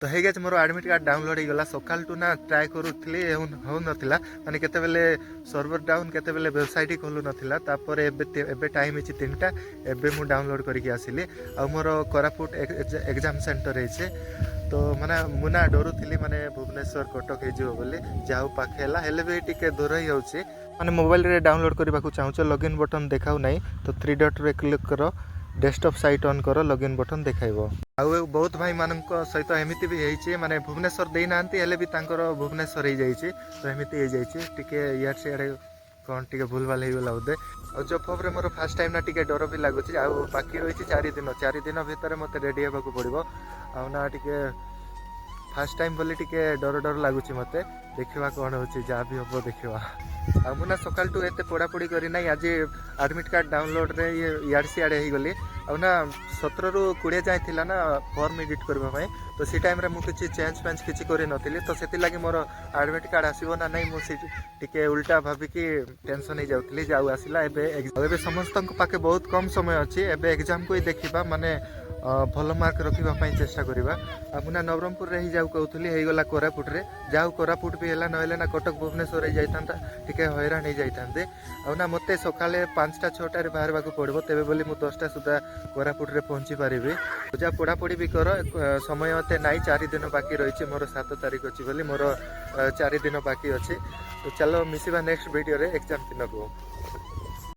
तो है गया मोर एडमिट कार्ड डाउनलोड होगा सकाल टू ना ट्राए करूली हो नाला माने केतेबेले सर्वर डाउन केतेबेले वेबसाइट खोलू नाला तापर एबे टाइम है 3टा एबे मु डाउनलोड करके आसिली आ मोर कोरापुट एग्जाम सेंटर है तो माने मुना डरुली माने भुवनेश्वर कटक हो बोली जाऊ पाखेला हेले भी टिके दूर ही होची माने मोबाइल रे डाउनलोड करबा को चाहूछ लॉगिन बटन देखाउ नहीं तो 3 डॉट रे क्लिक करो डेस्कटॉप साइट ऑन करो लॉगिन बटन देखाइबो आउ बहुत भाई मानक सहित एमती भी होइछे माने भुवनेश्वर देई नांती हेले भी तांकर भुवनेश्वर ही जाइछे तो एमती हो जाइछे टिके यार से कौन टिके भूलभाल हो गला बोधे और जब फॉब रे मोर फर्स्ट टाइम ना टिके डर भी लागुची आ बाकी रही 4 दिन भीतर मते रेडी हेबा को पड़िबो आ ना टिके फर्स्ट टाइम बोली टिके डर डर लगुच मते देखा कौन हो जहाँ भी हम देखा आ मुना सकाल टू एत पढ़ापढ़ी करना आज एडमिट कार्ड डाउनलोड रे यार सियाड़े हो गली आना 17 ରୁ 20 जाए थिला ना फॉर्म एडिट करबा तो सी टाइम रे मु किछि चेंज पेंज किछि करि नथिली तो सेति लागि मोर एडमिट कार्ड आसीबो ना नहीं मु टिके उल्टा भाबी कि टेंशन ही जाउथली जाऊ आसिला एबे समस्तक पाके बहुत कम समय अछि एबे एग्जाम को ही देखिबा माने भल मार्क रखा चेष्टा करवा मुना नवरंगपुर रे ही जाऊ कहूली होगला कोरापुट रे जाऊ कोरापुट भी है ना ना कटक भुवनेश्वर जाता टिके हैरान हो जाते आना मत सकाले 5टा 6टार बाहर को पड़ो तेरे बोली मुझे 10टा सुधा कोरापुट रे पहुँची पारि जा पढ़ापढ़ी भी कर समय मत नाई 4 दिन बाकी रही मोर 7 तारीख अच्छी बोली मोर 4 दिन बाकी अच्छे तो चलो मिसिबा नेक्स्ट वीडियो रे एग्जाम दिन को।